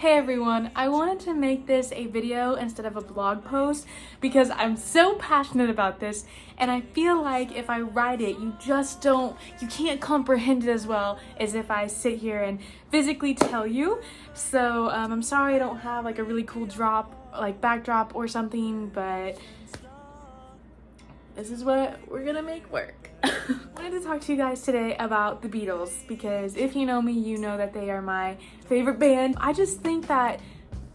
Hey everyone, I wanted to make this a video instead of a blog post because I'm so passionate about this and I feel like if I write it, you can't comprehend it as well as if I sit here and physically tell you. So I'm sorry I don't have like a really cool backdrop or something, but this is what we're gonna make work. I wanted to talk to you guys today about the Beatles because if you know me, you know that they are my favorite band. I just think that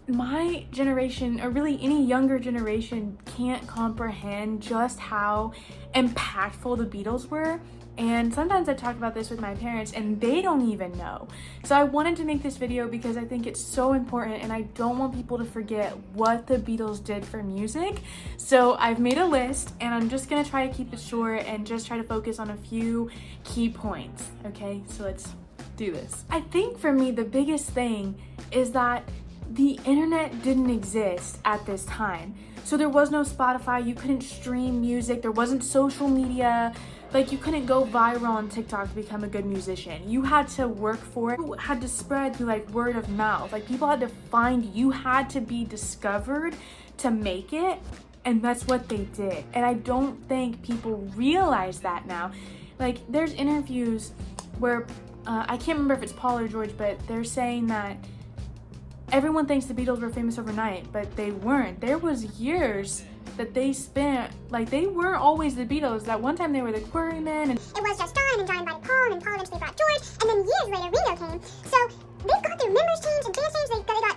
my generation, or really any younger generation, can't comprehend just how impactful the Beatles were. And sometimes I talk about this with my parents and they don't even know. So I wanted to make this video because I think it's so important and I don't want people to forget what the Beatles did for music. So I've made a list and I'm just gonna try to keep it short and just try to focus on a few key points. Okay, so let's do this. I think for me, the biggest thing is that the internet didn't exist at this time. So there was no Spotify, you couldn't stream music, there wasn't social media. Like, you couldn't go viral on TikTok to become a good musician. You had to work for it. You had to spread through like word of mouth. Like, people had to find you. You had to be discovered to make it. And that's what they did. And I don't think people realize that now. Like, there's interviews where, I can't remember if it's Paul or George, but they're saying that everyone thinks the Beatles were famous overnight, but they weren't. There was years that they spent, like, they weren't always the Beatles. That one time they were the Quarrymen, and it was just John and John brought Paul, and Paul eventually brought George, and then years later Ringo came. So they've got their members changed and bands changed. They got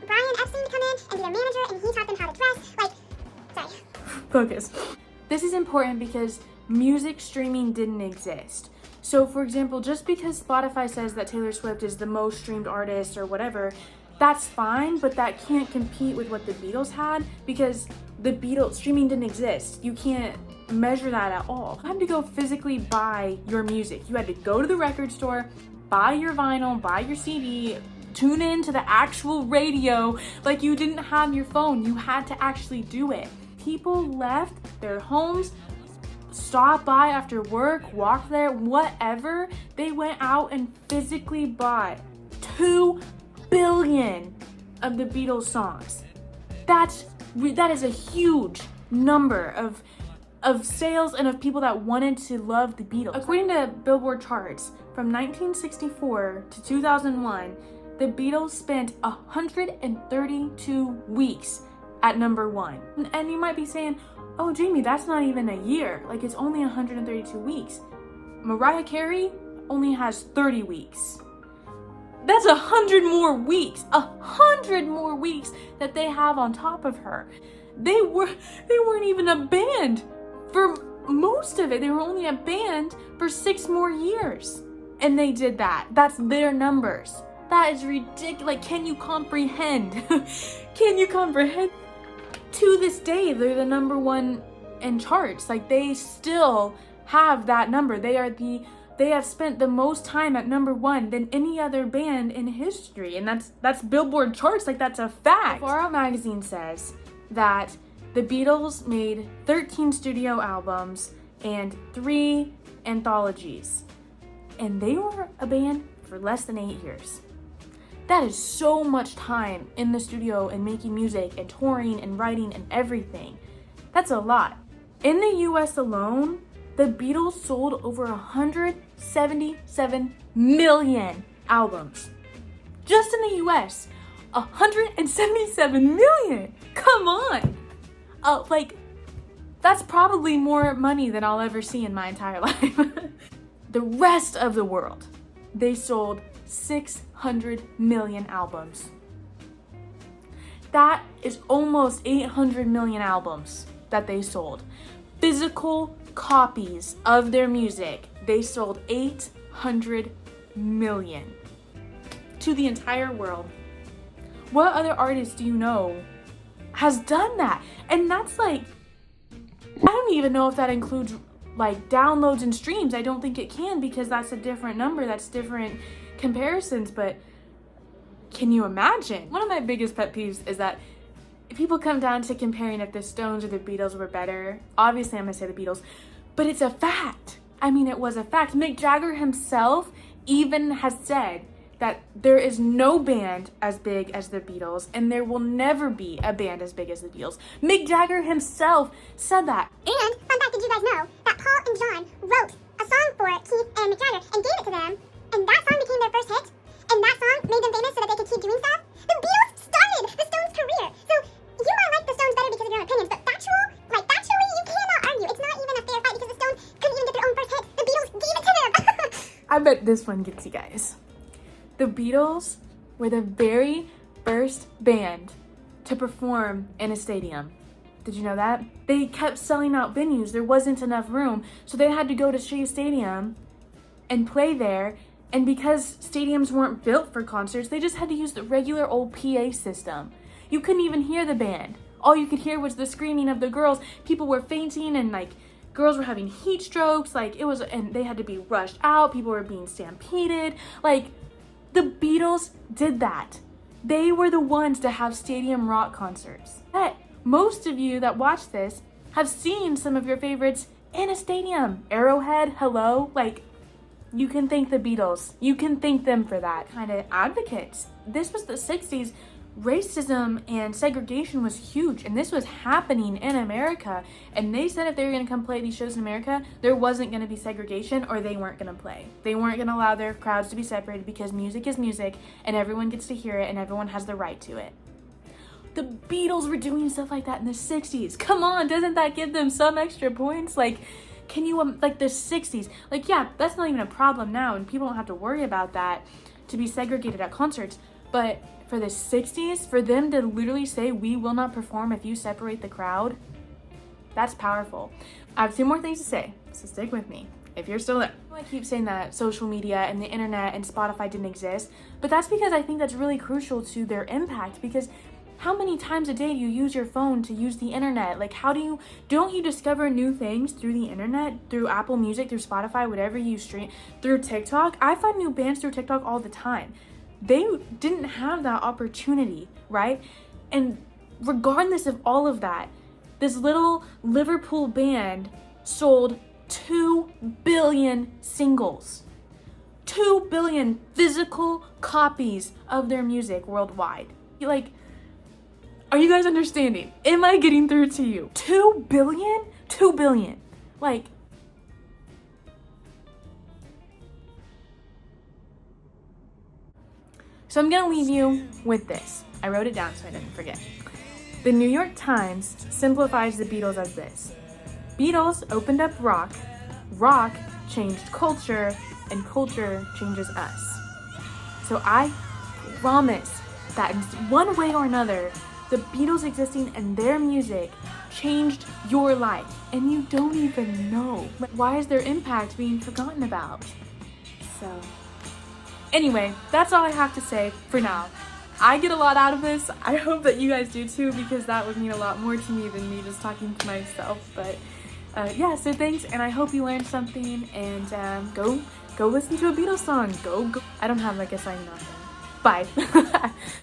Brian Epstein to come in and be their manager, and he taught them how to dress. Like, sorry. Focus. This is important because music streaming didn't exist. So for example, just because Spotify says that Taylor Swift is the most streamed artist or whatever, that's fine, but that can't compete with what the Beatles had because the Beatles streaming didn't exist. You can't measure that at all. You had to go physically buy your music. You had to go to the record store, buy your vinyl, buy your CD, tune in to the actual radio. Like, you didn't have your phone. You had to actually do it. People left their homes, stopped by after work, walked there, whatever. They went out and physically bought 2 billion of the Beatles songs. That is a huge number of sales and of people that wanted to love the Beatles. According to Billboard charts, from 1964 to 2001, the Beatles spent 132 weeks at number 1. And you might be saying, oh Jamie, that's not even a year. Like, it's only 132 weeks. Mariah Carey only has 30 weeks. That's 100 more weeks, 100 more weeks that they have on top of her. They weren't even a band for most of it. They were only a band for 6 more years. And they did that. That's their numbers. That is ridiculous. Like, can you comprehend? Can you comprehend? To this day, they're the number 1 in charts. Like, they still have that number. They have spent the most time at number 1 than any other band in history. And that's Billboard charts, like, that's a fact. Far Out magazine says that the Beatles made 13 studio albums and 3 anthologies. And they were a band for less than 8 years. That is so much time in the studio and making music and touring and writing and everything. That's a lot. In the US alone, the Beatles sold over 177 million albums. Just in the US, 177 million. Come on. Like, that's probably more money than I'll ever see in my entire life. The rest of the world, they sold 600 million albums. That is almost 800 million albums that they sold. Physical copies of their music, they sold 800 million to the entire world. What other artist do you know has done that? And that's like, I don't even know if that includes like downloads and streams. I don't think it can because that's a different number, that's different comparisons. But can you imagine? One of my biggest pet peeves is that if people come down to comparing if the Stones or the Beatles were better, obviously I'm gonna say the Beatles, but it's a fact. I mean, it was a fact. Mick Jagger himself even has said that there is no band as big as the Beatles, and there will never be a band as big as the Beatles. Mick Jagger himself said that. And, fun fact, did you guys know that Paul and John wrote a song for Keith and Mick Jagger and gave it to them, and that song became their first hit, and that song made them famous so that they could keep doing stuff? The Beatles started the Stones' career. So, you might like the Stones better because of your own opinions, but factually, you cannot argue. It's not even a fair fight because the Stones couldn't even get their own first hit. The Beatles gave it to them. I bet this one gets you guys. The Beatles were the very first band to perform in a stadium. Did you know that? They kept selling out venues. There wasn't enough room, so they had to go to Shea Stadium and play there. And because stadiums weren't built for concerts, they just had to use the regular old PA system. You couldn't even hear the band. All you could hear was the screaming of the girls. People were fainting and girls were having heat strokes. And they had to be rushed out. People were being stampeded. The Beatles did that. They were the ones to have stadium rock concerts. But most of you that watch this have seen some of your favorites in a stadium. Arrowhead, hello, you can thank the Beatles. You can thank them for that. Kind of advocates. This was the 60s. Racism and segregation was huge, and this was happening in America. And they said if they were going to come play these shows in America, there wasn't going to be segregation, or they weren't going to play. They weren't going to allow their crowds to be separated because music is music, and everyone gets to hear it, and everyone has the right to it. The Beatles were doing stuff like that in the 60s. Come on, doesn't that give them some extra points? Can you, the 60s? Yeah, that's not even a problem now, and people don't have to worry about that to be segregated at concerts. But for the 60s, for them to literally say, we will not perform if you separate the crowd, that's powerful. I have 2 more things to say, so stick with me if you're still there. I keep saying that social media and the internet and Spotify didn't exist, but that's because I think that's really crucial to their impact, because how many times a day do you use your phone to use the internet? Don't you discover new things through the internet, through Apple Music, through Spotify, whatever you stream, through TikTok? I find new bands through TikTok all the time. They didn't have that opportunity, right? And regardless of all of that, this little Liverpool band sold 2 billion singles. 2 billion physical copies of their music worldwide. Are you guys understanding? Am I getting through to you? 2 billion? 2 billion. So I'm gonna leave you with this. I wrote it down so I didn't forget. The New York Times simplifies the Beatles as this: Beatles opened up rock, rock changed culture, and culture changes us. So I promise that in one way or another, the Beatles existing and their music changed your life, and you don't even know. Why is their impact being forgotten about? So anyway, that's all I have to say for now. I get a lot out of this. I hope that you guys do too, because that would mean a lot more to me than me just talking to myself. But yeah, so thanks, and I hope you learned something, and go listen to a Beatles song. Go. I don't have a signing off thing. Bye.